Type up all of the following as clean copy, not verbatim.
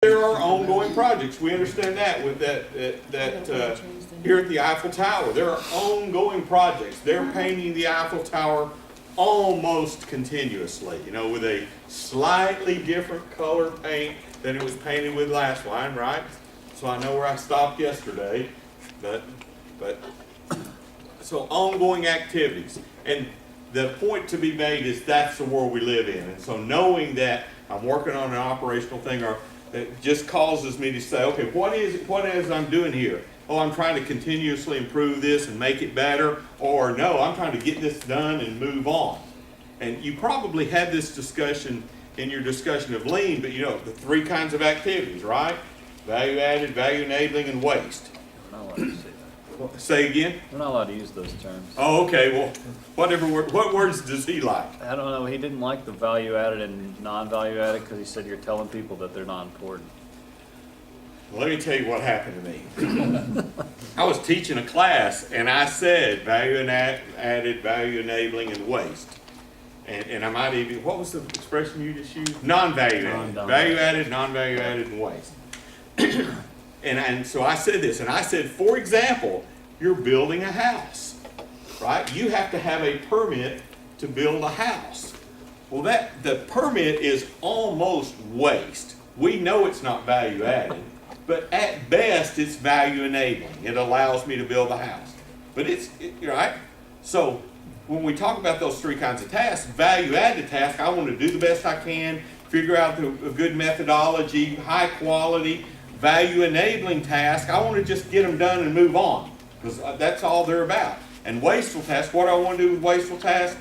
There are ongoing projects. We understand that with here at the Eiffel Tower. There are ongoing projects. They're painting the Eiffel Tower almost continuously, you know, with a slightly different color paint than it was painted with last time, right? So I know where I stopped yesterday, but so ongoing activities. And the point to be made is that's the world we live in. And so knowing that I'm working on an operational thing, or it just causes me to say, okay, what is I'm doing here? Oh, I'm trying to continuously improve this and make it better, or no, I'm trying to get this done and move on. And you probably had this discussion in your discussion of lean, but you know, the three kinds of activities, right? Value added, value enabling, and waste. We're not allowed to say that. Say again? We're not allowed to use those terms. Oh, okay, well, what words does he like? I don't know, he didn't like the value added and non-value added because he said you're telling people that they're not important. Let me tell you what happened to me. I was teaching a class and I said value added, value enabling, and waste. And I might even, what was the expression you just used? Non-value added. Value added, non-value added, and waste. And so I said this, and I said, for example, you're building a house, right? You have to have a permit to build a house. Well, the permit is almost waste. We know it's not value added, but at best it's value enabling. It allows me to build a house. But right? So when we talk about those three kinds of tasks, value added task, I want to do the best I can, figure out a good methodology, high quality. Value enabling task, I want to just get them done and move on, because that's all they're about. And wasteful tasks, what do I want to do with wasteful tasks?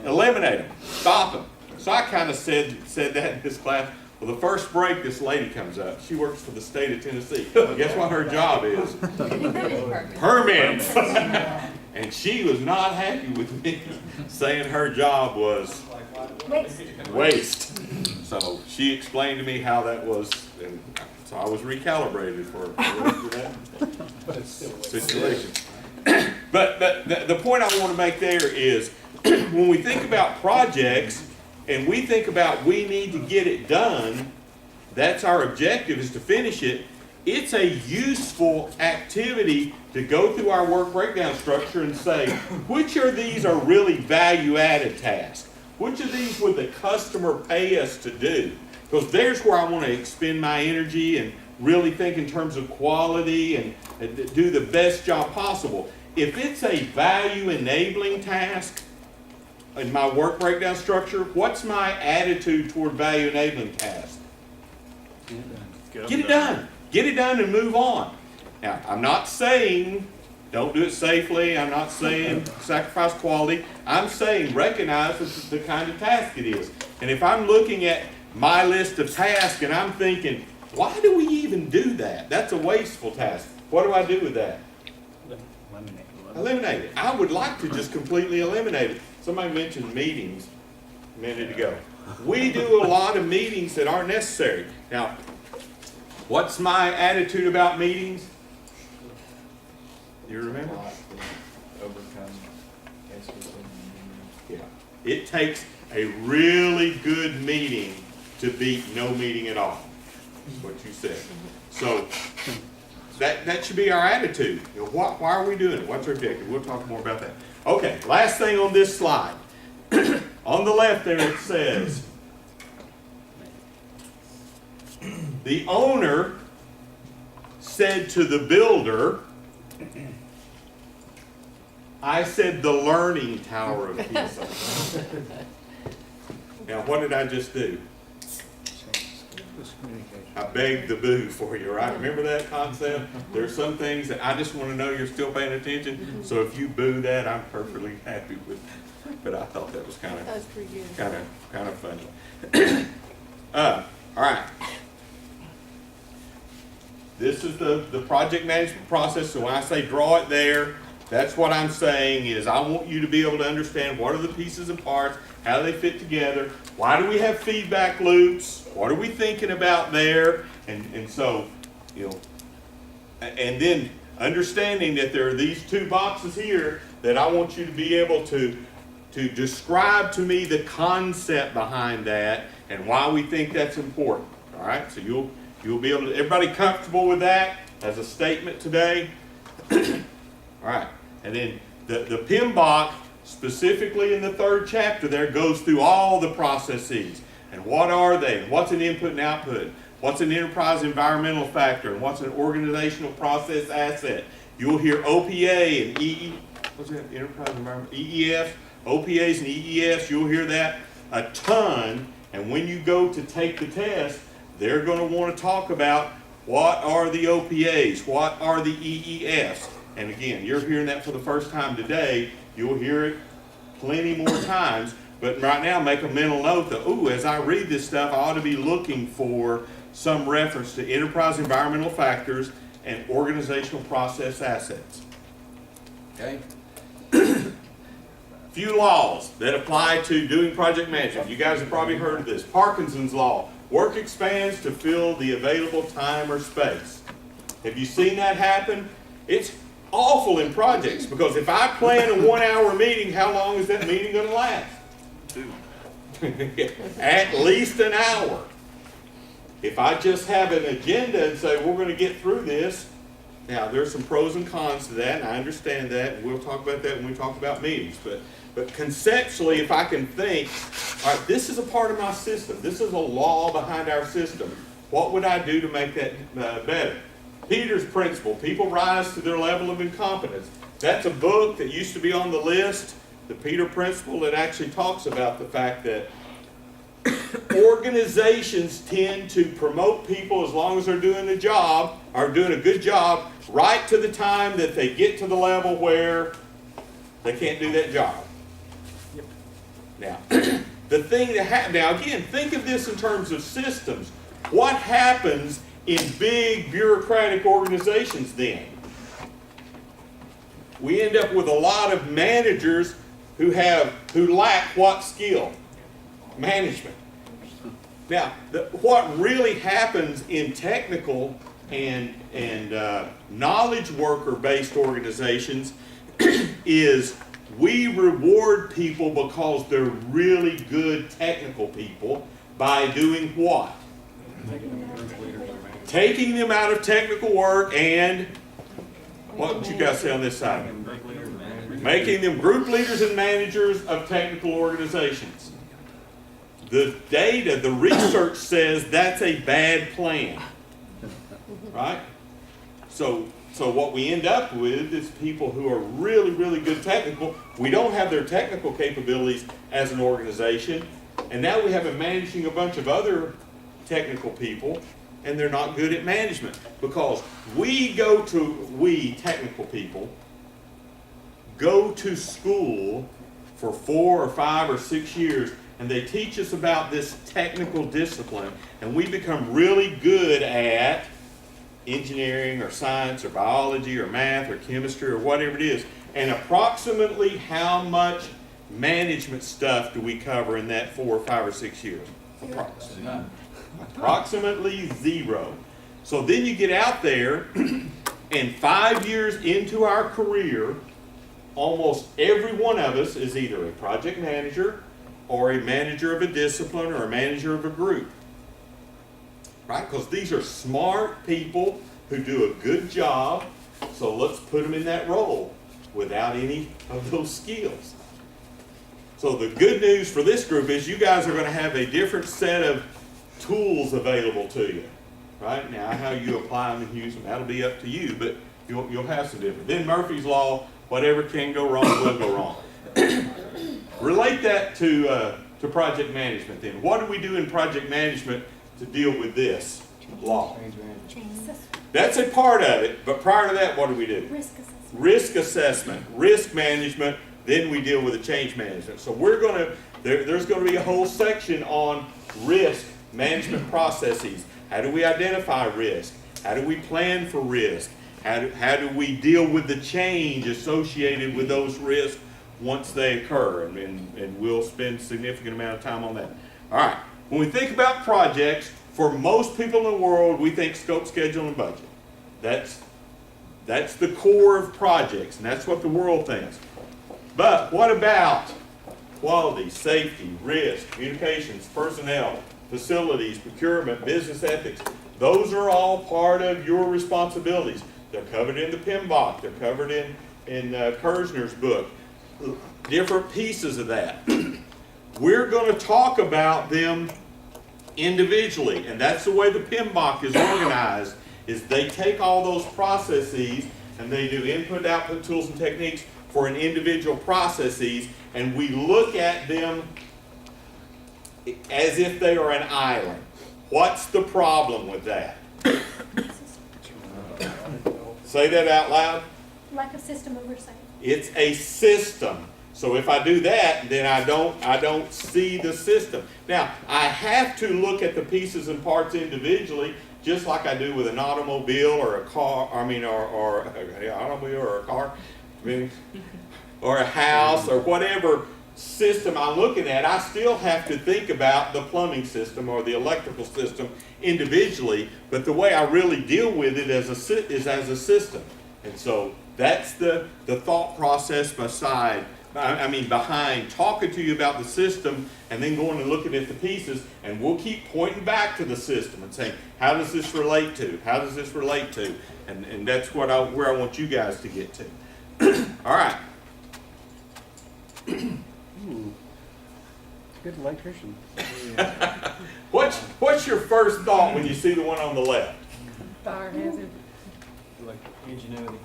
Eliminate them, stop them. So I kind of said that in this class. Well, the first break, this lady comes up. She works for the state of Tennessee. Guess what her job is? Permits. And she was not happy with me saying her job was waste. So she explained to me how that was, and so I was recalibrated for that situation. But the point I want to make there is when we think about projects and we think about we need to get it done, that's our objective, is to finish it. It's a useful activity to go through our work breakdown structure and say, which of these are really value-added tasks? Which of these would the customer pay us to do? Because there's where I want to expend my energy and really think in terms of quality and do the best job possible. If it's a value-enabling task in my work breakdown structure, what's my attitude toward value-enabling tasks? Get it done. Get it done and move on. Now, I'm not saying don't do it safely. I'm not saying sacrifice quality. I'm saying recognize the kind of task it is. And if I'm looking at my list of tasks and I'm thinking, why do we even do that? That's a wasteful task. What do I do with that? Eliminate it. I would like to just completely eliminate it. Somebody mentioned meetings a minute ago. We do a lot of meetings that aren't necessary. Now, what's my attitude about meetings? You remember? Yeah. It takes a really good meeting to beat no meeting at all. That's what you said. So that should be our attitude. You know, why are we doing it? What's our objective? We'll talk more about that. Okay, last thing on this slide. On the left there it says, the owner said to the builder, I said the learning tower of Pisa. Now, what did I just do? I begged the boo for you, right? Remember that concept? There's some things that I just want to know you're still paying attention. So if you boo that, I'm perfectly happy with it. But I thought that was kind of funny. All right. This is the project management process. So when I say draw it there, that's what I'm saying is I want you to be able to understand what are the pieces and parts, how do they fit together, why do we have feedback loops, what are we thinking about there, and so, you know, and then understanding that there are these two boxes here that I want you to be able to describe to me the concept behind that and why we think that's important. All right, so you'll be able to, everybody comfortable with that as a statement today? All right, and then the PMBOK, specifically in the 3rd chapter there, goes through all the processes. And what are they? And what's an input and output? What's an enterprise environmental factor? And what's an organizational process asset? You'll hear OPA and what's that? Enterprise environment, EEF, OPAs and EEFs. You'll hear that a ton. And when you go to take the test, they're going to want to talk about what are the OPAs, what are the EEFs. And again, you're hearing that for the first time today. You'll hear it plenty more times. But right now, make a mental note that, ooh, as I read this stuff, I ought to be looking for some reference to enterprise environmental factors and organizational process assets. Okay? Few laws that apply to doing project management. You guys have probably heard of this. Parkinson's Law. Work expands to fill the available time or space. Have you seen that happen? It's awful in projects, because if I plan a 1-hour meeting, how long is that meeting going to last? 2. At least an hour. If I just have an agenda and say we're going to get through this, now there's some pros and cons to that, and I understand that, and we'll talk about that when we talk about meetings. But conceptually, if I can think, all right, this is a part of my system. This is a law behind our system. What would I do to make that better? Peter's Principle, people rise to their level of incompetence. That's a book that used to be on the list, the Peter Principle, that actually talks about the fact that organizations tend to promote people as long as they're doing the job, or doing a good job, right to the time that they get to the level where they can't do that job. Now, the thing that happens, now again, think of this in terms of systems. What happens in big bureaucratic organizations then? We end up with a lot of managers who lack what skill? Management. Now, what really happens in technical and knowledge worker-based organizations is we reward people because they're really good technical people by doing what? Taking them out of technical work and, what would you guys say on this side? Making them group leaders and managers of technical organizations. The data, the research says that's a bad plan, right? So what we end up with is people who are really, really good technical. We don't have their technical capabilities as an organization, and now we have them managing a bunch of other technical people, and they're not good at management, because we technical people go to school for 4 or 5 or 6 years, and they teach us about this technical discipline, and we become really good at engineering or science or biology or math or chemistry or whatever it is. And approximately how much management stuff do we cover in that 4 or 5 or 6 years? Approximately 0. So then you get out there, and 5 years into our career, almost every one of us is either a project manager or a manager of a discipline or a manager of a group. Right? Because these are smart people who do a good job, so let's put them in that role without any of those skills. So the good news for this group is you guys are going to have a different set of tools available to you. Right? Now, how you apply them and use them, that'll be up to you, but you'll have some different. Then Murphy's Law, whatever can go wrong will go wrong. Relate that to project management then. What do we do in project management to deal with this law? That's a part of it, but prior to that, what do we do? Risk assessment. Risk assessment, risk management, then we deal with the change management. So we're going to, there's going to be a whole section on risk management processes. How do we identify risk? How do we plan for risk? How do we deal with the change associated with those risks once they occur? And we'll spend a significant amount of time on that. All right. When we think about projects, for most people in the world, we think scope, schedule, and budget. That's the core of projects, and that's what the world thinks. But what about quality, safety, risk, communications, personnel, facilities, procurement, business ethics. Those are all part of your responsibilities. They're covered in the PMBOK. They're covered in Kersner's book. Different pieces of that. We're going to talk about them individually, and that's the way the PMBOK is organized, is they take all those processes and they do input, output, tools, and techniques for an individual processes, and we look at them as if they are an island. What's the problem with that? Say that out loud. Lack of system oversight. It's a system. So if I do that, then I don't see the system. Now, I have to look at the pieces and parts individually, just like I do with an automobile or a car, or an automobile or a car, or a house, or whatever system I'm looking at. I still have to think about the plumbing system or the electrical system individually, but the way I really deal with it is as a system. And so that's the thought process behind talking to you about the system and then going and looking at the pieces, and we'll keep pointing back to the system and saying, how does this relate to? How does this relate to? And that's where I want you guys to get to. All right. Good electrician. What's your first thought when you see the one on the left? Fire hazard. Like ingenuity.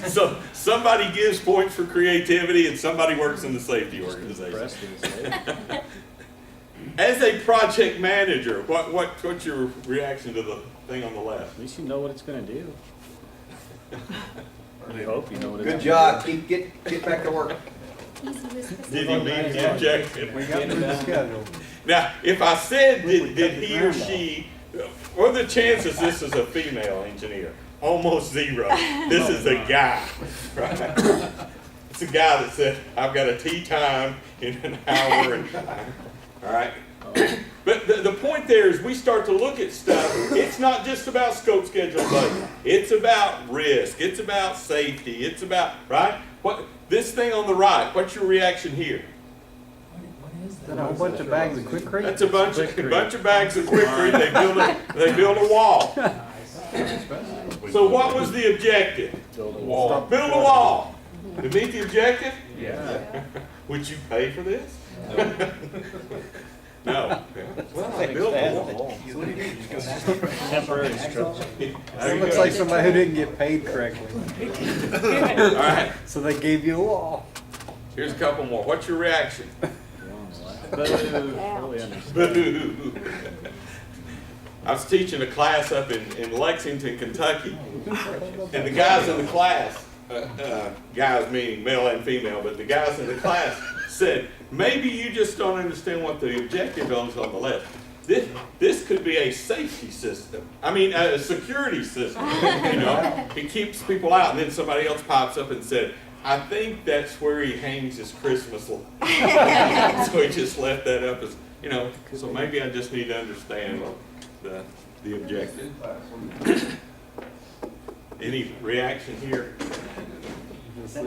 So somebody gives points for creativity and somebody works in the safety organization. As a project manager, what's your reaction to the thing on the left? At least you know what it's going to do. I hope you know what it's Good job. Get back to work. Easy risk Did he meet the objective? We got through the schedule. Now, if I said did he or she, what are the chances this is a female engineer? Almost zero. This is a guy, right? It's a guy that said, I've got a tea time in an hour. All right? But the point there is we start to look at stuff. It's not just about scope, schedule, budget. It's about risk. It's about safety. It's about, right? This thing on the right, what's your reaction here? Is that a whole bunch of bags of Quick Creek? That's a bunch of bags of Quick Creek. They build a wall. So what was the objective? Build a wall. Build a wall. To meet the objective? Yeah. Would you pay for this? No. Well, I built a wall. Temporary structure. It looks like somebody who didn't get paid correctly. All right. So they gave you a wall. Here's a couple more. What's your reaction? Totally understand. Boo. I was teaching a class up in Lexington, Kentucky, and the guys in the class, guys meaning male and female, but the guys in the class said, maybe you just don't understand what the objective is on the left. This could be a safety system. I mean, a security system. It keeps people out. And then somebody else pops up and said, I think that's where he hangs his Christmas lights. So he just left that up as, so maybe I just need to understand the objective. Any reaction here? That's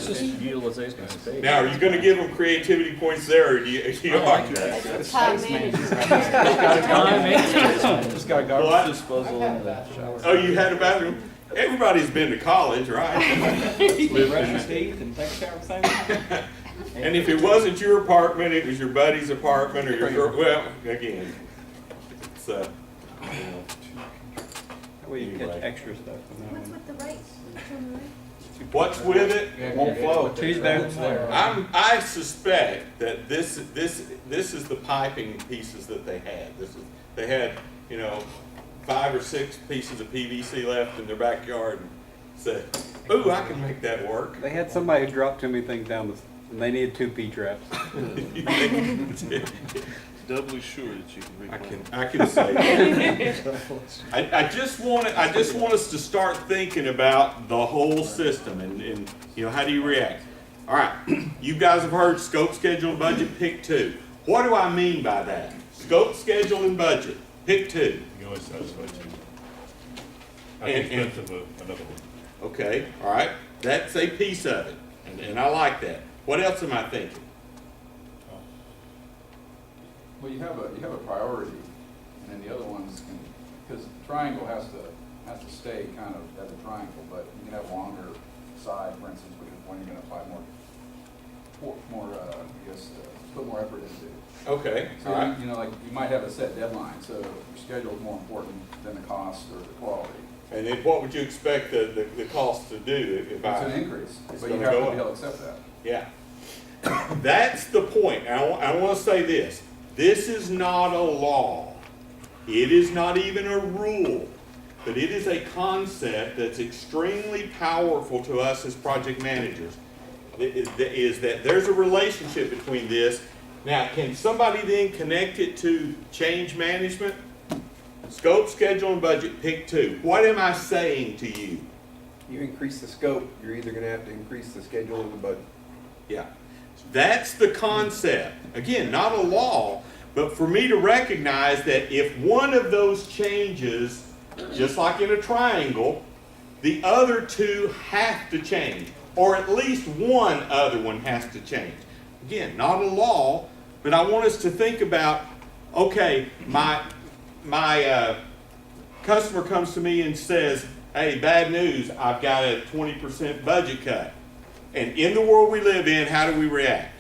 just utilization of space. Now, are you going to give them creativity points there, or do you Time management. Just got garbage disposal in the shower. Oh, you had a bathroom? Everybody's been to college, right? Brush your teeth and take a shower at the same time. And if it wasn't your apartment, it was your buddy's apartment or your girl. Well, again, it's That way you catch extra stuff. What's with the right? what's with it? It won't flow. Two's better than one. I suspect that this is the piping pieces that they had. They had 5 or 6 pieces of PVC left in their backyard and said, "Ooh, I can make that work." They had somebody who dropped too many things down and they needed 2 P-traps. Doubly sure that you can read. I can say that. I just want us to start thinking about the whole system and how do you react? All right, you guys have heard scope, schedule, and budget. Pick 2. What do I mean by that? Scope, schedule, and budget. Pick 2. You always satisfy 2. I And- think that's another one. Okay, all right. That's a piece of it, and I like that. What else am I thinking? Well, you have a priority, and then the other ones can, because triangle has to stay kind of as a triangle, but you can have longer side, for instance, which is when you're gonna apply put more effort into. Okay, So, all right. you know, like, you might have a set deadline, so your schedule is more important than the cost or the quality. And then what would you expect the cost to do if I? It's an increase, It's but you gonna have go to up. be able to accept that. Yeah. That's the point. I want to say this. This is not a law. It is not even a rule. But it is a concept that's extremely powerful to us as project managers. Is that there's a relationship between this. Now, can somebody then connect it to change management? Scope, schedule, and budget, pick two. What am I saying to you? You increase the scope, you're either gonna have to increase the schedule or the budget. Yeah. That's the concept. Again, not a law, but for me to recognize that if one of those changes, just like in a triangle, the other two have to change, or at least one other one has to change. Again, not a law, but I want us to think about, okay, my customer comes to me and says, hey, bad news, I've got a 20% budget cut. And in the world we live in, how do we react?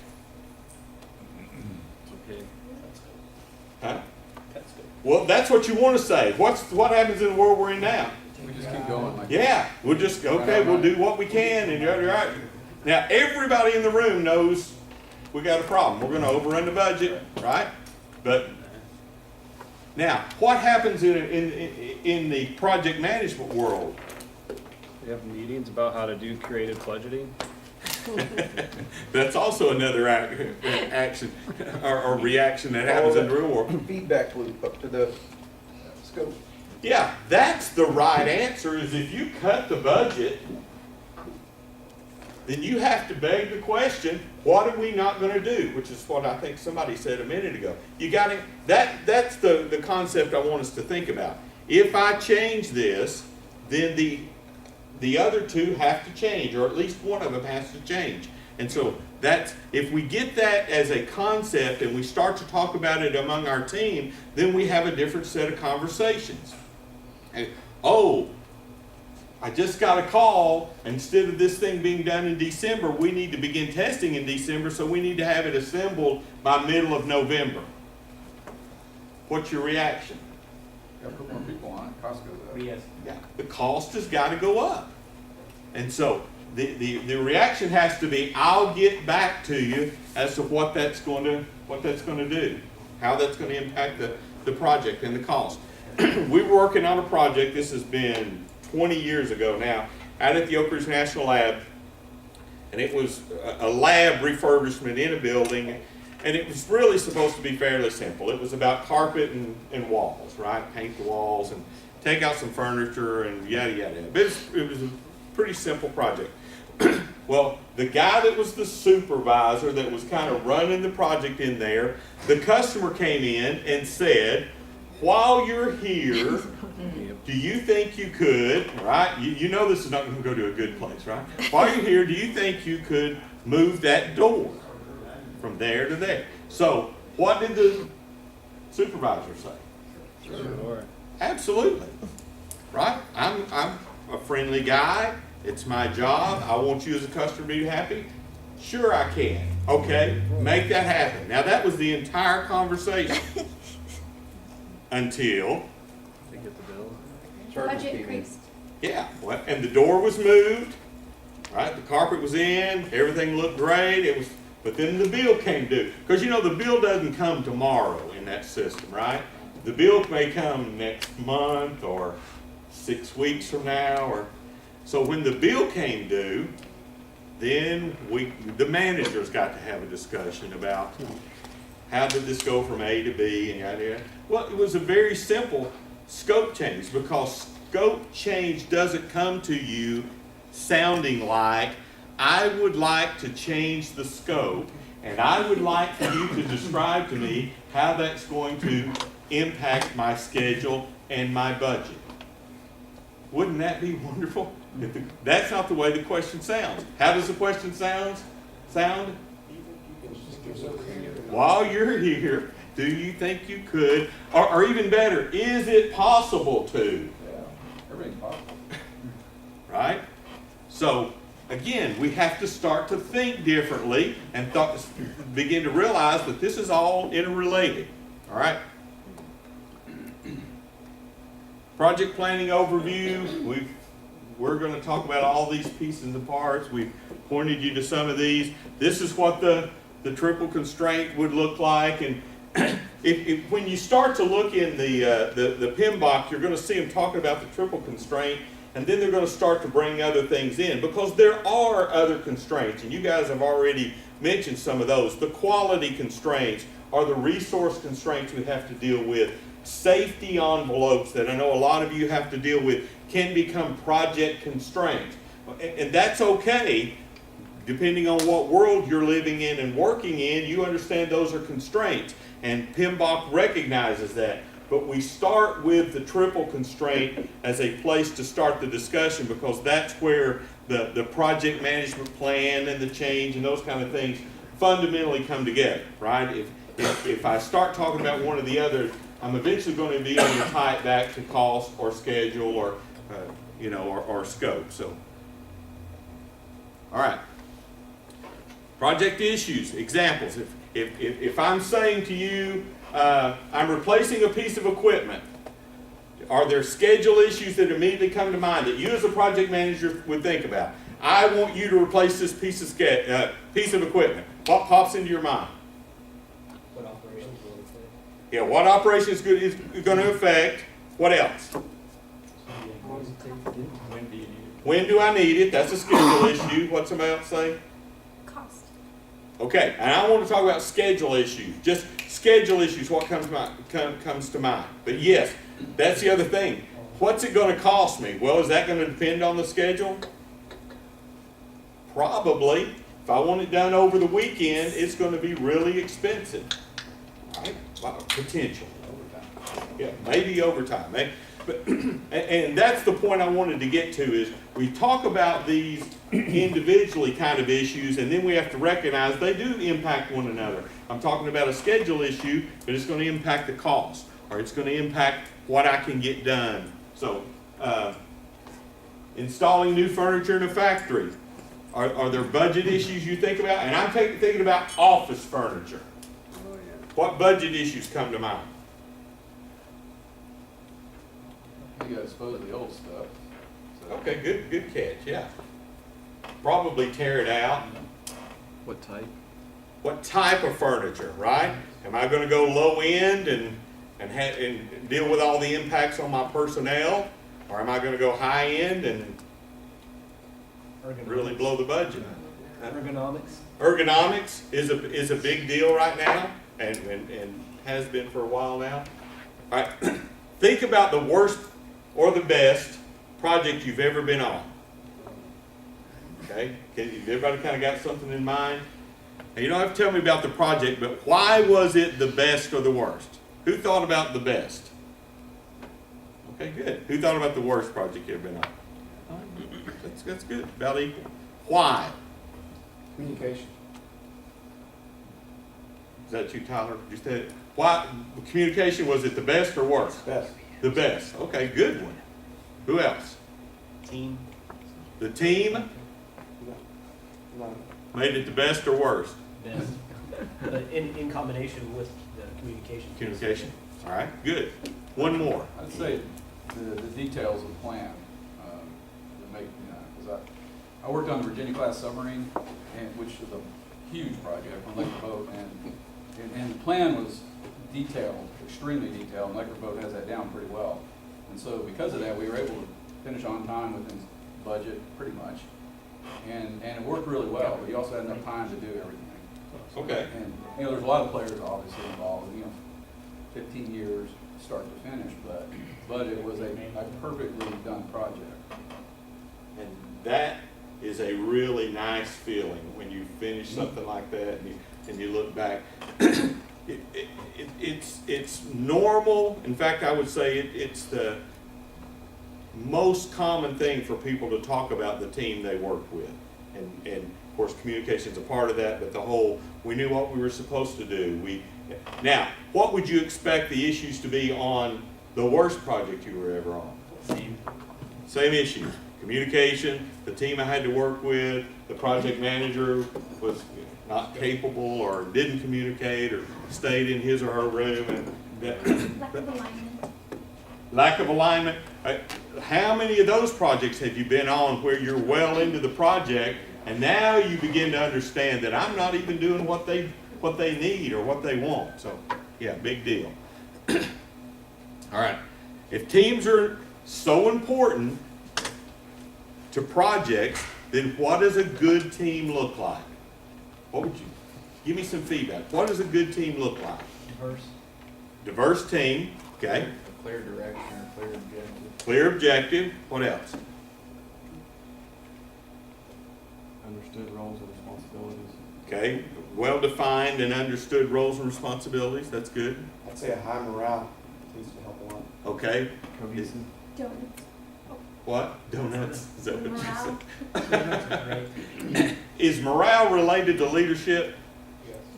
Okay. Huh? Well, that's what you want to say. What happens in the world we're in now? We just keep going like. Yeah, we'll just, okay, we'll do what we can, and you're right. Now, everybody in the room knows we got a problem. We're going to overrun the budget, right? But now, what happens in the project management world? We have meetings about how to do creative budgeting. That's also another action or reaction that happens in the real world. Feedback loop up to the scope. Yeah, that's the right answer, is if you cut the budget, then you have to beg the question, what are we not going to do? Which is what I think somebody said a minute ago. You got to, that's the concept I want us to think about. If I change this, then the other two have to change, or at least one of them has to change. And so that's, if we get that as a concept and we start to talk about it among our team, then we have a different set of conversations. And, oh, I just got a call, instead of this thing being done in December, we need to begin testing in December, so we need to have it assembled by middle of November. What's your reaction? Got to put more people on it, cost goes up. Yes. Yeah, the cost has got to go up. And so the reaction has to be, I'll get back to you as to what that's going to do, how that's going to impact the project and the cost. We were working on a project, this has been 20 years ago now, out at the Oak Ridge National Lab, and it was a lab refurbishment in a building, and it was really supposed to be fairly simple. It was about carpet and walls, right? Paint the walls and take out some furniture and yada yada. But it was a pretty simple project. Well, the guy that was the supervisor that was kind of running the project in there, the customer came in and said, while you're here, do you think you could, right? You know this is not going to go to a good place, right? While you're here, do you think you could move that door from there to there? So what did the supervisor say? Sure. Absolutely. Right? I'm a friendly guy. It's my job. I want you as a customer to be happy. Sure I can. Okay, make that happen. Now that was the entire conversation. Until, They get the bill. Charges Budget came in. increased. yeah, well, and the door was moved, right? The carpet was in, everything looked great. It was, but then the bill came due. Because you know the bill doesn't come tomorrow in that system, right? The bill may come next month or 6 weeks from now, or so when the bill came due, then the managers got to have a discussion about how did this go from A to B and yada yada. Well, it was a very simple scope change, because scope change doesn't come to you sounding like, I would like to change the scope, and I would like for you to describe to me how that's going to impact my schedule and my budget. Wouldn't that be wonderful? That's not the way the question sounds. How does the question sound? While you're here, Do you think you could? Or even better, is it possible to? Yeah, everything's possible. Right? So, again, we have to start to think differently and begin to realize that this is all interrelated. All right? Project planning overview. We're going to talk about all these pieces and parts. We've pointed you to some of these. This is what the triple constraint would look like. And when you start to look in the PMBOK, you're going to see them talking about the triple constraint, and then they're going to start to bring other things in, because there are other constraints, and you guys have already mentioned some of those. The quality constraints are the resource constraints we have to deal with. Safety envelopes that I know a lot of you have to deal with can become project constraints. And that's okay, depending on what world you're living in and working in. You understand those are constraints, and PMBOK recognizes that. But we start with the triple constraint as a place to start the discussion, because that's where the project management plan and the change and those kind of things fundamentally come together, right? If I start talking about one or the other, I'm eventually going to be able to tie it back to cost or schedule or or scope. So, all right. Project issues, examples. If I'm saying to you, I'm replacing a piece of equipment, are there schedule issues that immediately come to mind that you as a project manager would think about? I want you to replace this piece of equipment. What pops into your mind? What operations will it say? Yeah, what operation is going to affect? What else? When do you need it? When do I need it? That's a schedule issue. What's somebody else say? Cost. Okay, and I want to talk about schedule issues. Just schedule issues, what comes to mind. But yes, that's the other thing. What's it going to cost me? Well, is that going to depend on the schedule? Probably. If I want it done over the weekend, it's going to be really expensive. Right? Potential. Yeah, maybe overtime. But and that's the point I wanted to get to, is we talk about these individually kind of issues, and then we have to recognize they do impact one another. I'm talking about a schedule issue, but it's going to impact the cost, or it's going to impact what I can get done. So, installing new furniture in a factory. Are there budget issues you think about? And I'm thinking about office furniture. What budget issues come to mind? You gotta dispose of the old stuff. So, Okay, good catch, yeah. Probably tear it out. What type? What type of furniture, right? Am I gonna go low end and deal with all the impacts on my personnel? Or am I gonna go high end and really blow the budget? Ergonomics. Ergonomics is a big deal right now, and has been for a while now. All right, think about the worst or the best project you've ever been on. Okay, everybody kind of got something in mind? Now, you don't have to tell me about the project, but why was it the best or the worst? Who thought about the best? Okay, good. Who thought about the worst project you've ever been on? That's good, about equal. Why? Communication. Is that you, Tyler? You said, why, communication, was it the best or worst? Best. The best. Okay, good one. Who else? Team. The team made it the best or worst? Best. But in combination with the communication. Communication. All right, good. One more. I'd say the details of the plan, that make, because I worked on the Virginia class submarine, which is a huge project on Lake Boat, and the plan was detailed, extremely detailed, and Lake Boat has that down pretty well. And so because of that, we were able to finish on time within budget, pretty much. And it worked really well, but you also had enough time to do everything. Okay. And, there's a lot of players obviously involved, 15 years start to finish, but it was a perfectly done project. And that is a really nice feeling when you finish something like that and you look back. It's normal. In fact, I would say it's the most common thing for people to talk about the team they worked with. And of course, communication's a part of that, but the whole, we knew what we were supposed to do. Now, what would you expect the issues to be on the worst project you were ever on? Same issues. Communication, the team I had to work with, the project manager was not capable or didn't communicate or stayed in his or her room and that. Lack of alignment. Lack of alignment. How many of those projects have you been on where you're well into the project and now you begin to understand that I'm not even doing what they need or what they want? So, yeah, big deal. All right. If teams are so important to projects, then what does a good team look like? What would you give me some feedback? What does a good team look like? Diverse team, okay. A clear direction, a clear objective. Clear objective. What else? Understood roles and responsibilities. Okay. Well-defined and understood roles and responsibilities. That's good. I'd say a high morale needs to help a lot. Okay. Cohesive. Donuts. What? Donuts? Is that what Morale. you said? Is morale related to leadership?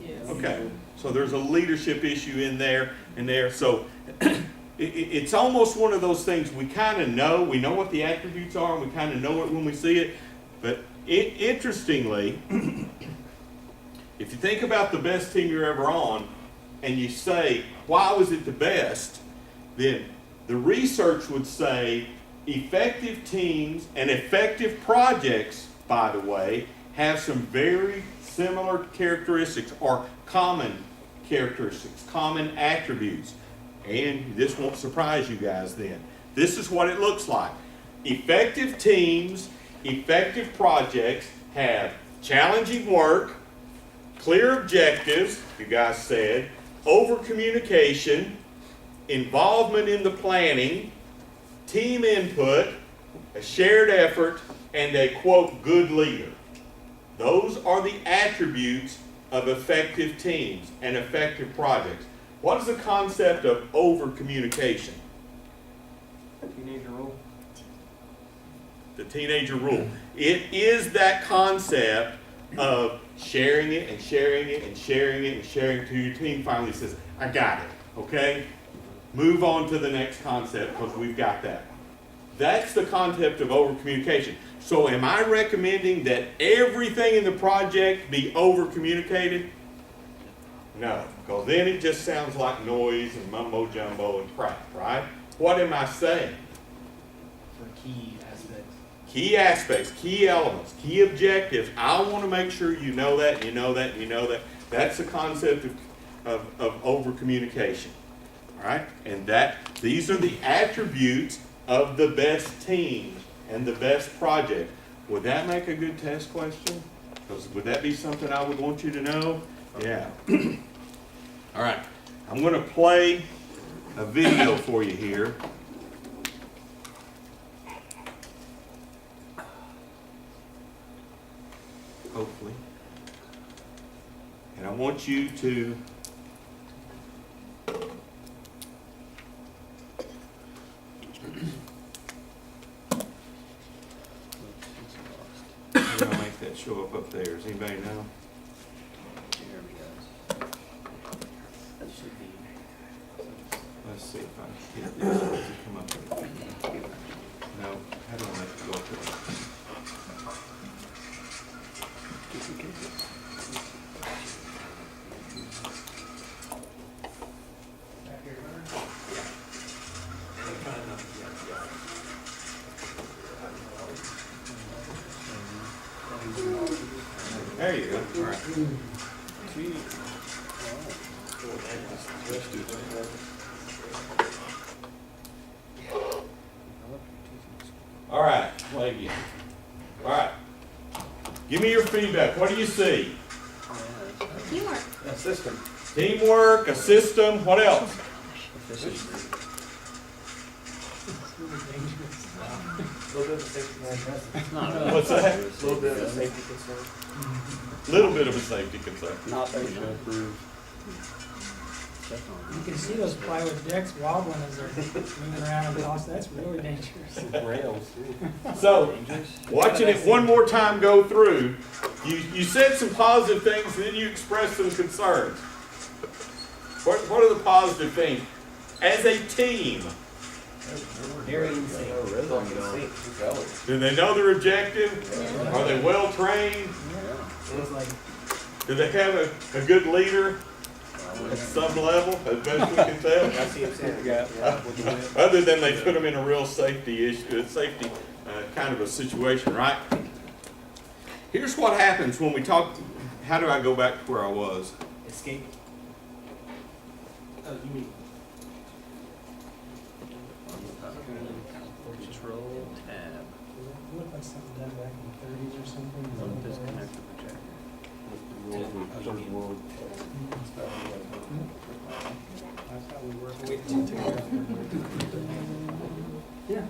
Yes. Okay. So there's a leadership issue in there. So it's almost one of those things we kind of know. We know what the attributes are, and we kind of know it when we see it. But interestingly, if you think about the best team you're ever on, and you say, why was it the best? Then the research would say effective teams and effective projects, by the way, have some very similar characteristics or common characteristics, common attributes. And this won't surprise you guys then. This is what it looks like. Effective teams, effective projects have challenging work, clear objectives, you guys said, over communication, involvement in the planning, team input, a shared effort, and a, quote, good leader. Those are the attributes of effective teams and effective projects. What is the concept of over communication? Teenager role. The teenager rule. It is that concept of sharing it and sharing it and sharing it and sharing it till your team finally says, I got it, okay? Move on to the next concept because we've got that. That's the concept of over communication. So am I recommending that everything in the project be over communicated? No, because then it just sounds like noise and mumbo jumbo and crap, right? What am I saying? For key aspects. Key aspects, key elements, key objectives. I want to make sure you know that, and you know that, and you know that. That's the concept of over communication. All right? And these are the attributes of the best team and the best project. Would that make a good test question? Because would that be something I would want you to know? Yeah. All right. I'm going to play a video for you here. Hopefully. And I want you to I'll make that show up there. Does anybody know? There we go. That should be. Let's see if I can get this to come up. No, how do I make it go up there? There you go. All right. All right, play again. All right. Give me your feedback. What do you see? Teamwork. A system. Teamwork, a system, what else? A little bit of a safety concern. What's that? A little bit of a safety concern. Little bit of a safety concern. Not that to improve. You can see those plywood decks wobbling as they're moving around and tossing. That's really dangerous. Rails. So, watching it one more time go through, you said some positive things and then you expressed some concerns. What are the positive things? As a team, Very insane. do they know their objective? Are they well trained? It was like, Do they have a good leader at some level, as best we can tell? I see him saying, yeah. Other than they put them in a real safety issue, kind of a situation, right? Here's what happens when we talk. How do I go back to where I was? escape. Oh, you mean, Control tab. It looked like something done back in the thirties or something. Don't disconnect the projector. I thought we were waiting to take it out. Yeah.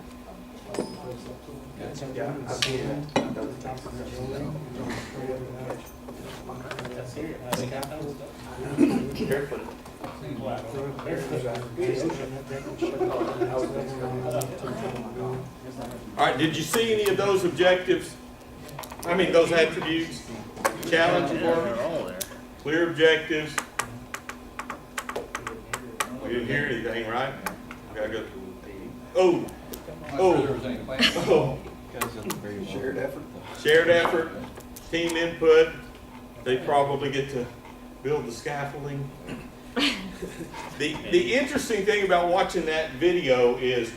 Yeah, I've seen it. I've done it. Top of the building. that's here. I think I found stuff. Careful. All right, did you see any of those objectives? I mean, those attributes, challenges Yeah, for they're them? all there. Clear objectives. We didn't hear anything, right? Gotta go. Oh, I'm not sure there was any plan. oh, Shared effort. shared effort, team input. They probably get to build the scaffolding. The interesting thing about watching that video is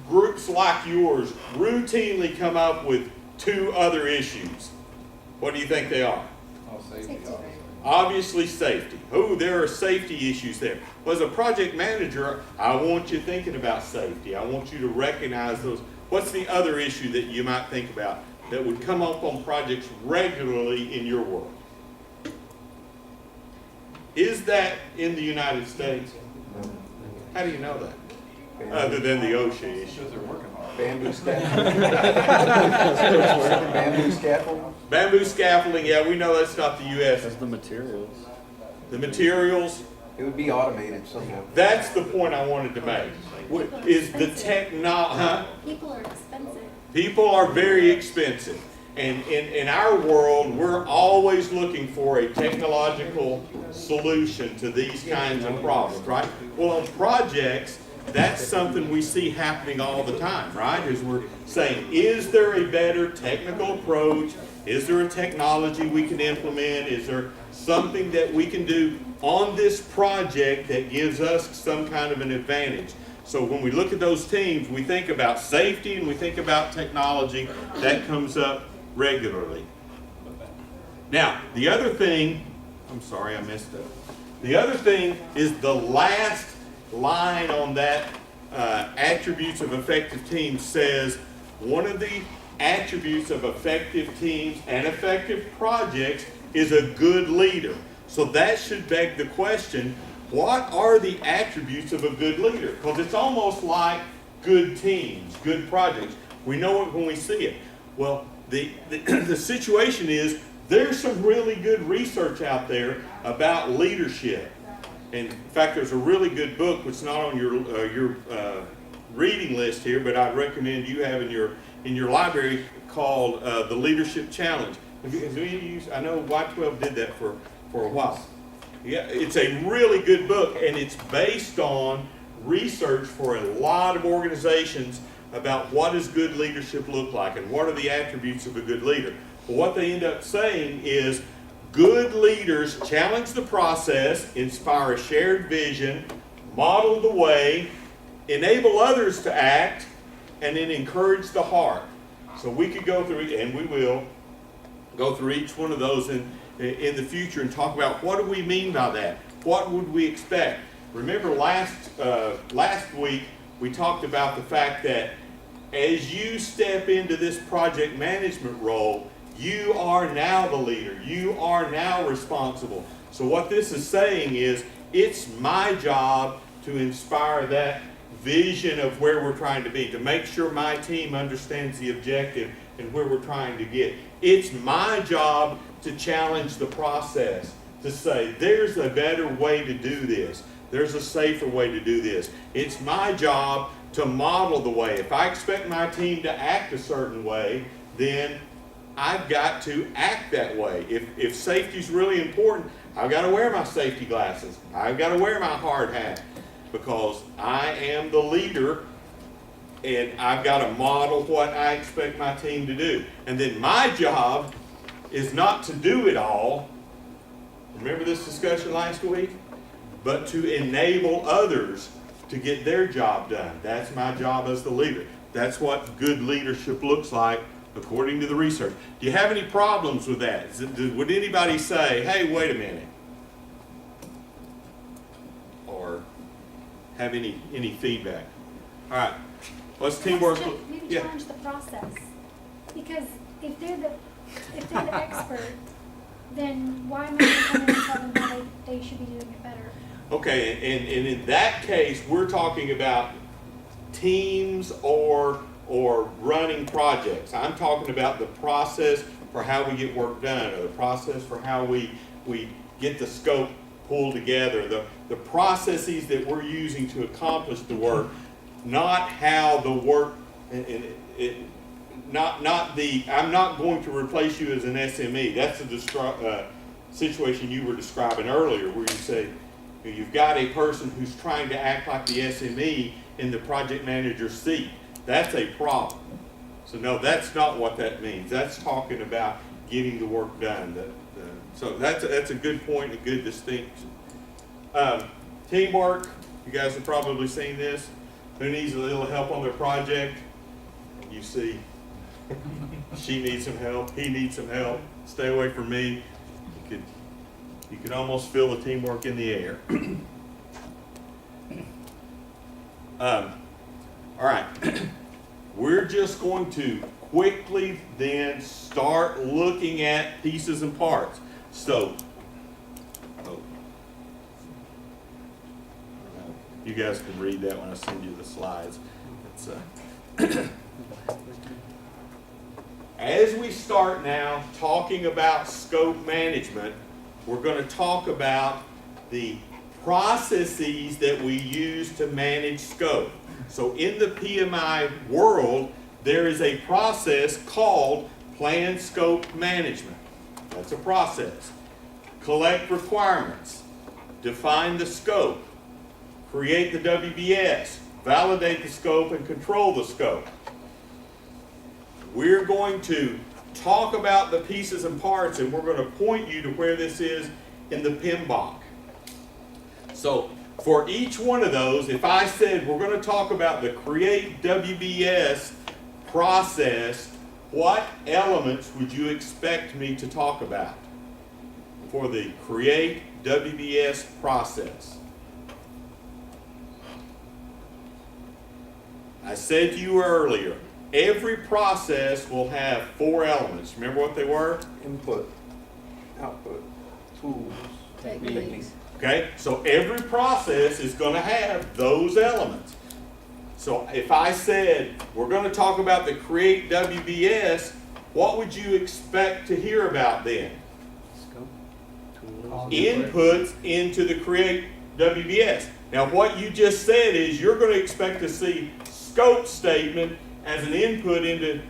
groups like yours routinely come up with two other issues. What do you think they are? Oh, safety, Safety. obviously. Obviously safety. Oh, there are safety issues there. Well, as a project manager, I want you thinking about safety. I want you to recognize those. What's the other issue that you might think about that would come up on projects regularly in your world? Is that in the United States? How do you know that? Other than the OSHA issue. Because they're working hard. Bamboo scaffolding. Bamboo scaffolding. Bamboo scaffolding, yeah, we know that's not the U.S. That's the materials. The materials, It would be automated somehow. that's the point I wanted to make. Is the huh? People are expensive. People are very expensive. And in our world, we're always looking for a technological solution to these kinds of problems, right? Well, on projects, that's something we see happening all the time, right? As we're saying, is there a better technical approach? Is there a technology we can implement? Is there something that we can do on this project that gives us some kind of an advantage? So when we look at those teams, we think about safety and we think about technology. That comes up regularly. Now, the other thing, I'm sorry I messed up. The other thing is the last line on that attributes of effective teams says one of the attributes of effective teams and effective projects is a good leader. So that should beg the question, what are the attributes of a good leader? Because it's almost like good teams, good projects. We know it when we see it. Well, the situation is there's some really good research out there about leadership. And in fact, there's a really good book, which is not on your reading list here, but I'd recommend you have in your library, called The Leadership Challenge. Have any of you, I know Y12 did that for a while. Yeah, it's a really good book, and it's based on research for a lot of organizations about what does good leadership look like and what are the attributes of a good leader. But what they end up saying is good leaders challenge the process, inspire a shared vision, model the way, enable others to act, and then encourage the heart. So we could go through, and we will, go through each one of those in the future and talk about what do we mean by that? What would we expect? Remember last week we talked about the fact that as you step into this project management role, you are now the leader. You are now responsible. So what this is saying is it's my job to inspire that vision of where we're trying to be, to make sure my team understands the objective and where we're trying to get. It's my job to challenge the process, to say there's a better way to do this. There's a safer way to do this. It's my job to model the way. If I expect my team to act a certain way, then I've got to act that way. If safety is really important, I've got to wear my safety glasses. I've got to wear my hard hat because I am the leader and I've got to model what I expect my team to do. And then my job is not to do it all. Remember this discussion last week? But to enable others to get their job done. That's my job as the leader. That's what good leadership looks like according to the research. Do you have any problems with that? Would anybody say, hey, wait a minute? Or have any feedback? All right, what's teamwork? Maybe Yeah. challenge the process. Because if they're the expert, then why am I going to come in and tell them how they should be doing it better? Okay, and in that case, we're talking about teams or running projects. I'm talking about the process for how we get work done, or the process for how we get the scope pulled together, the processes that we're using to accomplish the work, not how the work, I'm not going to replace you as an SME. That's the situation you were describing earlier, where you say, you've got a person who's trying to act like the SME in the project manager's seat. That's a problem. So no, that's not what that means. That's talking about getting the work done. So that's a good point, a good distinction. Teamwork, you guys have probably seen this. Who needs a little help on their project? And you see, she needs some help, he needs some help, stay away from me. You could almost feel the teamwork in the air. All right, we're just going to quickly then start looking at pieces and parts. So, you guys can read that when I send you the slides. As we start now talking about scope management, we're going to talk about the processes that we use to manage scope. So in the PMI world, there is a process called plan scope management. That's a process. Collect requirements, define the scope, create the WBS, validate the scope, and control the scope. We're going to talk about the pieces and parts, and we're going to point you to where this is in the PMBOK. So for each one of those, if I said we're going to talk about the create WBS process, what elements would you expect me to talk about for the create WBS process? I said to you earlier, every process will have 4 elements. Remember what they were? Input, output, tools, Techniques. Okay, so every process is going to have those elements. So if I said we're going to talk about the create WBS, what would you expect to hear about then? scope, tools. Inputs into the create WBS. Now what you just said is you're going to expect to see scope statement as an input into,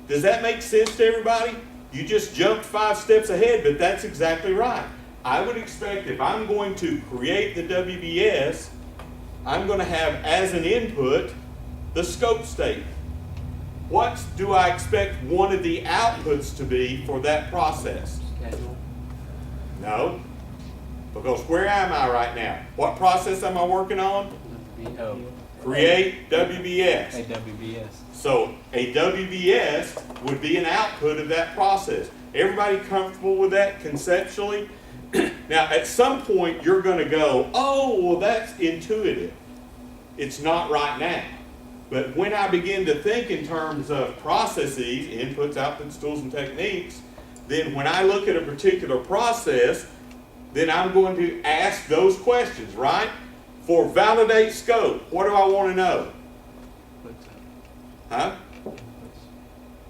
does that make sense to everybody? You just jumped 5 steps ahead, but that's exactly right. I would expect if I'm going to create the WBS, I'm going to have as an input the scope statement. What do I expect one of the outputs to be for that process? Schedule. No, because where am I right now? What process am I working on? Create WBS. AWBS. So a WBS would be an output of that process. Everybody comfortable with that conceptually? Now, at some point, you're going to go, oh, well, that's intuitive. It's not right now. But when I begin to think in terms of processes, inputs, outputs, tools, and techniques, then when I look at a particular process, then I'm going to ask those questions, right? For validate scope, what do I want to know? Huh?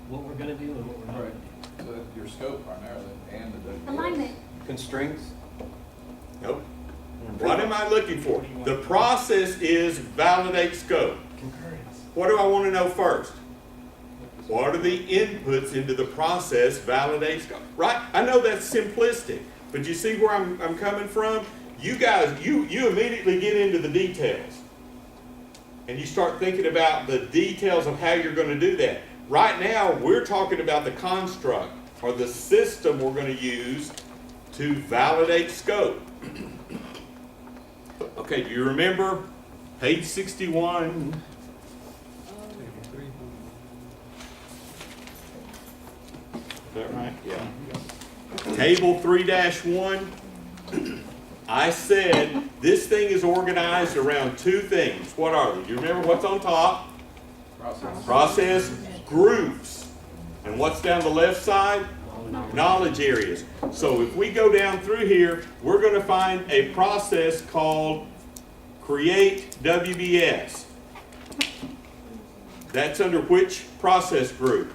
What we're gonna do and what we're not Right. gonna do. So your scope primarily and the WBS. Alignment. Constraints. Nope. What am I looking for? The process is validate scope. What do I want to know first? What are the inputs into the process validate scope? Right? I know that's simplistic, But you see where I'm coming from? You guys, you immediately get into the details. And you start thinking about the details of how you're going to do that. Right now, we're talking about the construct or the system we're going to use to validate scope. Okay, do you remember page 61? Is that right? Yeah. Table 3-1. I said this thing is organized around two things. What are they? Do you remember what's on top? Process groups. And what's down the left side? Knowledge areas. So if we go down through here, we're going to find a process called Create WBS. That's under which process group?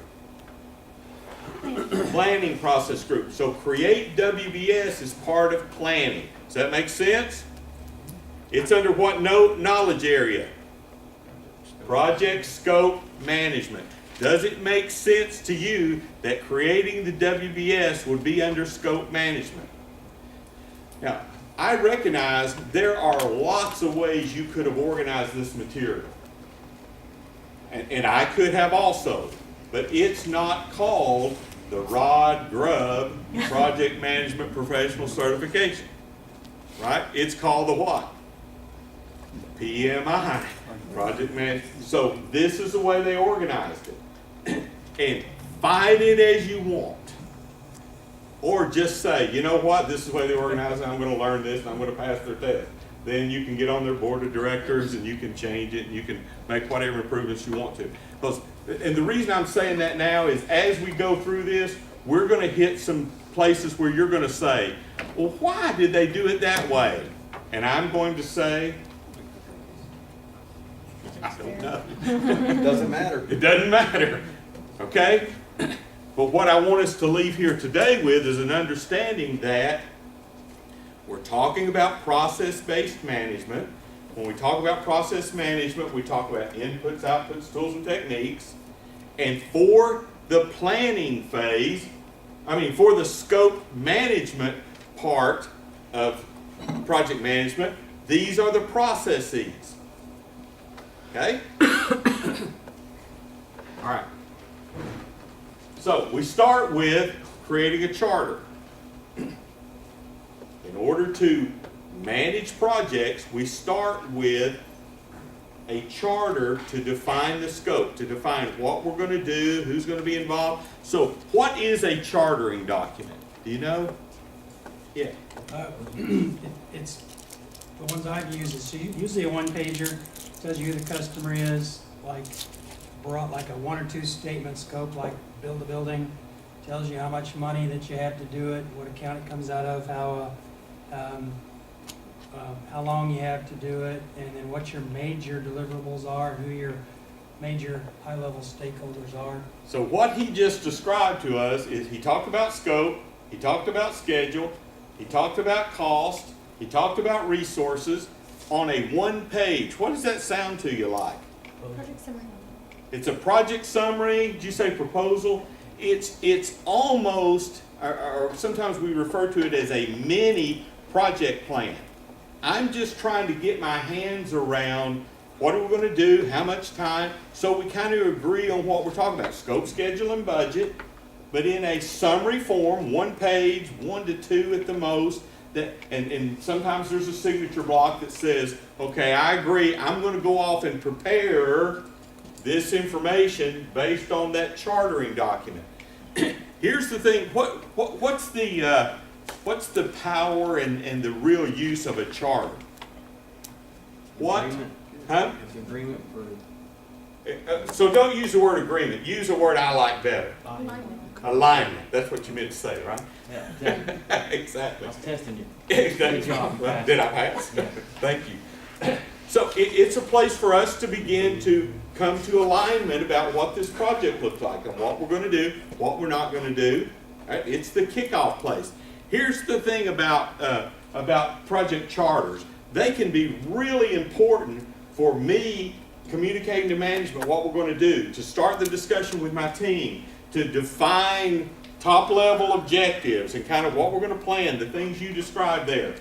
Planning process group. So Create WBS is part of planning. Does that make sense? It's under what knowledge area? Project Scope Management. Does it make sense to you that creating the WBS would be under Scope Management? Now, I recognize there are lots of ways you could have organized this material. And I could have also, but it's not called the Rod Grubb Project Management Professional Certification. Right? It's called the what? PMI, Project Management. So this is the way they organized it. And fight it as you want. Or just say, you know what, this is the way they organize it, I'm going to learn this and I'm going to pass their test. Then you can get on their board of directors and you can change it and you can make whatever improvements you want to. And the reason I'm saying that now is as we go through this, we're going to hit some places where you're going to say, well, why did they do it that way? And I'm going to say, I don't know. It doesn't matter. It doesn't matter. Okay? But what I want us to leave here today with is an understanding that we're talking about process-based management. When we talk about process management, we talk about inputs, outputs, tools, and techniques. And for the planning phase, for the scope management part of project management, these are the processes. Okay? All right. So we start with creating a charter. In order to manage projects, we start with a charter to define the scope, to define what we're going to do, who's going to be involved. So what is a chartering document? Do you know? Yeah. It's, the ones I've used is usually a one-pager, tells you who the customer is, like a one or two statement scope, like build a building, tells you how much money that you have to do it, what account it comes out of, how long you have to do it, and then what your major deliverables are, and who your major high-level stakeholders are. So what he just described to us is he talked about scope, he talked about schedule, he talked about cost, he talked about resources on a one page. What does that sound to you like? Project summary. It's a project summary. Did you say proposal? It's almost, or sometimes we refer to it as a mini project plan. I'm just trying to get my hands around what are we going to do, how much time, so we kind of agree on what we're talking about. Scope, schedule, and budget, but in a summary form, one page, 1 to 2 at the most, and sometimes there's a signature block that says, okay, I agree, I'm going to go off and prepare this information based on that chartering document. Here's the thing, what's the power and the real use of a charter? What? Agreement. Huh? It's agreement for So don't use the word agreement. Use a word I like better. Alignment. Alignment. That's what you meant to say, right? Yeah, exactly. I Exactly. was testing you. Exactly. Good job. Well, did I pass? Yeah. Thank you. So it's a place for us to begin to come to alignment about what this project looks like and what we're going to do, what we're not going to do. Right? It's the kickoff place. Here's the thing about project charters. They can be really important for me communicating to management what we're going to do, to start the discussion with my team, to define top level objectives and kind of what we're going to plan, the things you described there.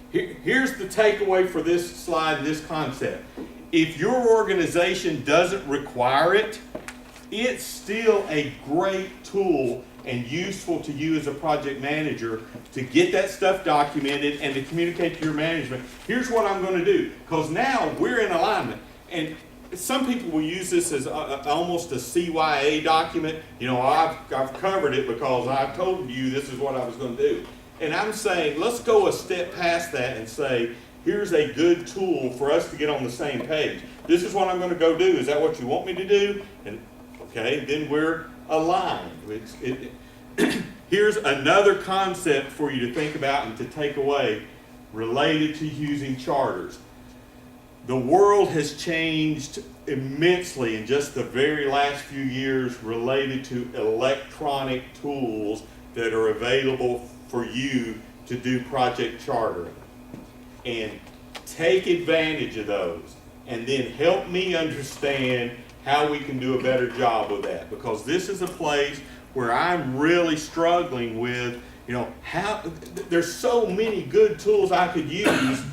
Here's the takeaway for this slide, this concept. If your organization doesn't require it, it's still a great tool and useful to you as a project manager to get that stuff documented and to communicate to your management. Here's what I'm going to do, because now we're in alignment. And some people will use this as almost a CYA document. You know, I've covered it because I told you this is what I was going to do. And I'm saying, let's go a step past that and say, here's a good tool for us to get on the same page. This is what I'm going to go do. Is that what you want me to do? And okay, then we're aligned. Here's another concept for you to think about and to take away related to using charters. The world has changed immensely in just the very last few years related to electronic tools that are available for you to do project chartering. And take advantage of those and then help me understand how we can do a better job with that, because this is a place where I'm really struggling with, you know, how there's so many good tools I could use,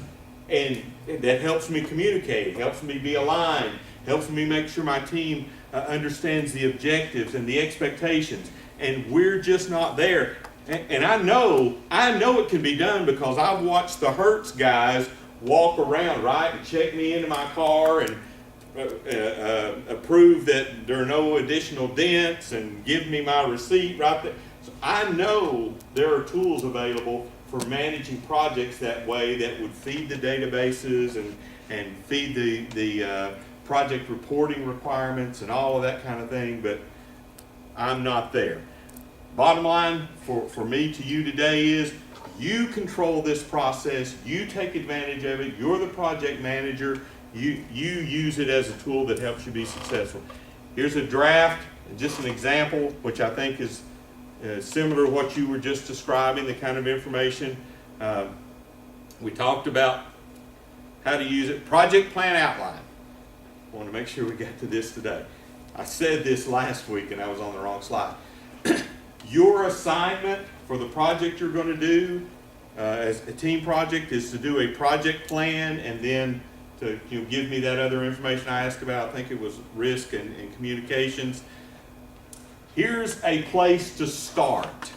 and that helps me communicate, helps me be aligned, helps me make sure my team understands the objectives and the expectations, and we're just not there. And I know it can be done because I've watched the Hertz guys walk around, right, and check me into my car and approve that there are no additional dents and give me my receipt right there. So I know there are tools available for managing projects that way that would feed the databases and feed the project reporting requirements and all of that kind of thing, but I'm not there. Bottom line for me to you today is you control this process, you take advantage of it, you're the project manager, you use it as a tool that helps you be successful. Here's a draft, just an example, which I think is similar to what you were just describing, the kind of information. We talked about how to use it. Project plan outline. I want to make sure we get to this today. I said this last week and I was on the wrong slide. Your assignment for the project you're going to do as a team project is to do a project plan and then to give me that other information I asked about. I think it was risk and communications. Here's a place to start.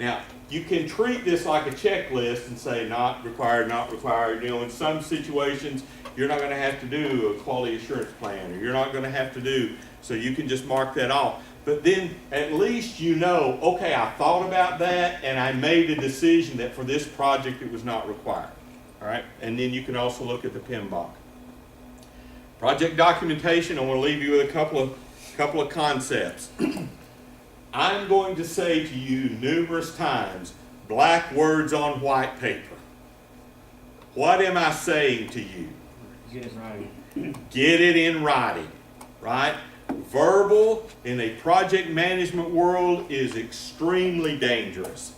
Now, you can treat this like a checklist and say not required, not required. You know, in some situations, you're not going to have to do a quality assurance plan, or you're not going to have to do, so you can just mark that off. But then at least you know, okay, I thought about that and I made a decision that for this project it was not required. All right, and then you can also look at the PMBOK. Project documentation, I want to leave you with a couple of concepts. I'm going to say to you numerous times, black words on white paper. What am I saying to you? Get it right. Get it in writing, right? Verbal in a project management world is extremely dangerous,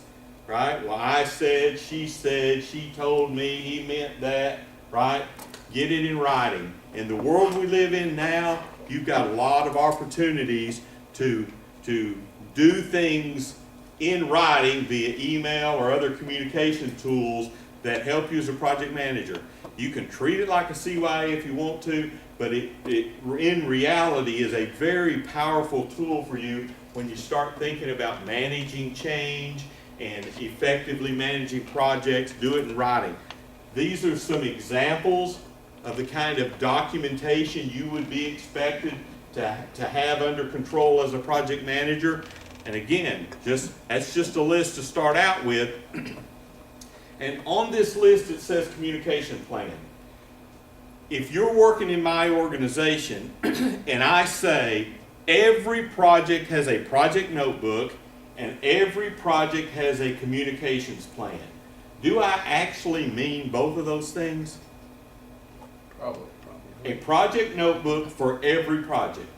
right? Well, I said, she told me, he meant that, right? Get it in writing. In the world we live in now, you've got a lot of opportunities to do things in writing via email or other communication tools that help you as a project manager. You can treat it like a CYA if you want to, but it in reality is a very powerful tool for you when you start thinking about managing change and effectively managing projects. Do it in writing. These are some examples of the kind of documentation you would be expected to have under control as a project manager. And again, that's just a list to start out with. And on this list it says communication plan. If you're working in my organization and I say every project has a project notebook and every project has a communications plan, do I actually mean both of those things? Probably. A project notebook for every project.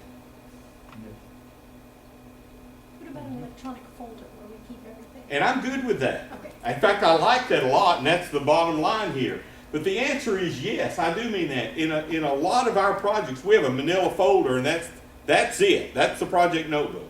What about an electronic folder where we keep everything? And I'm good with that. Okay. In fact, I like that a lot, and that's the bottom line here. But the answer is yes, I do mean that. In a lot of our projects, we have a manila folder, and that's it. That's the project notebook.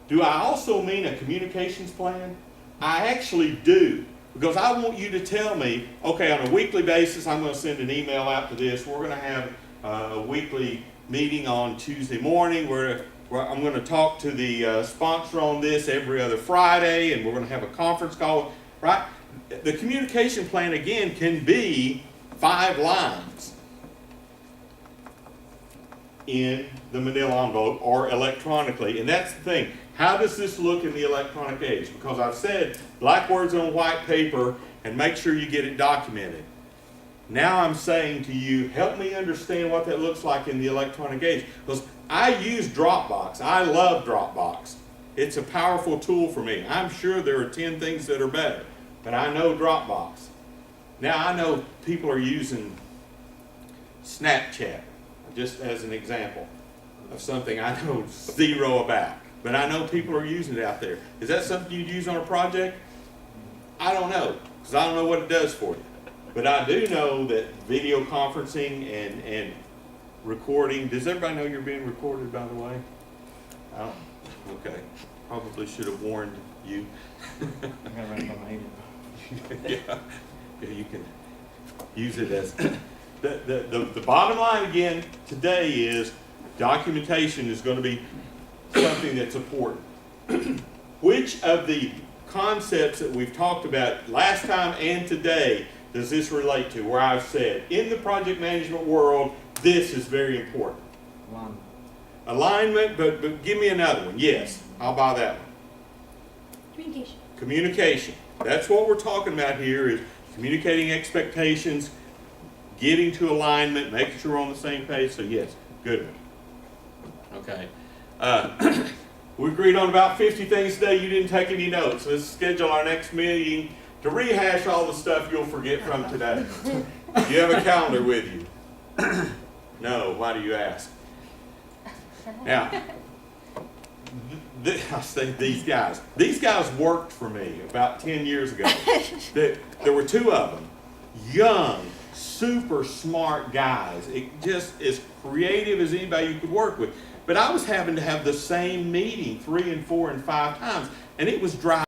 Do I also mean a communications plan? I actually do, because I want you to tell me, okay, on a weekly basis, I'm going to send an email out to this. We're going to have a weekly meeting on Tuesday morning where I'm going to talk to the sponsor on this every other Friday, and we're going to have a conference call, right? The communication plan, again, can be 5 lines in the manila envelope or electronically. And that's the thing. How does this look in the electronic age? Because I've said black words on white paper and make sure you get it documented. Now I'm saying to you, help me understand what that looks like in the electronic age. Because I use Dropbox. I love Dropbox. It's a powerful tool for me. I'm sure there are 10 things that are better, but I know Dropbox. Now I know people are using Snapchat, just as an example of something I know zero about. But I know people are using it out there. Is that something you'd use on a project? I don't know, because I don't know what it does for you. But I do know that video conferencing and recording, does everybody know you're being recorded, by the way? Oh, okay. Probably should have warned you. I gotta run it by my agent. Yeah, you can use it as, the bottom line again today is documentation is going to be something that's important. Which of the concepts that we've talked about last time and today does this relate to, where I've said, in the project management world, this is very important? Alignment. Alignment, but give me another one. Yes, I'll buy that one. Communication. Communication. That's what we're talking about here, is communicating expectations, getting to alignment, making sure we're on the same page. So yes, good one. Okay. We agreed on about 50 things today. You didn't take any notes. Let's schedule our next meeting to rehash all the stuff you'll forget from today. Do you have a calendar with you? No. Why do you ask? Now, I say these guys worked for me about 10 years ago. There were 2 of them, young, super smart guys. It just as creative as anybody you could work with. But I was having to have the same meeting 3 and 4 and 5 times, and it was driving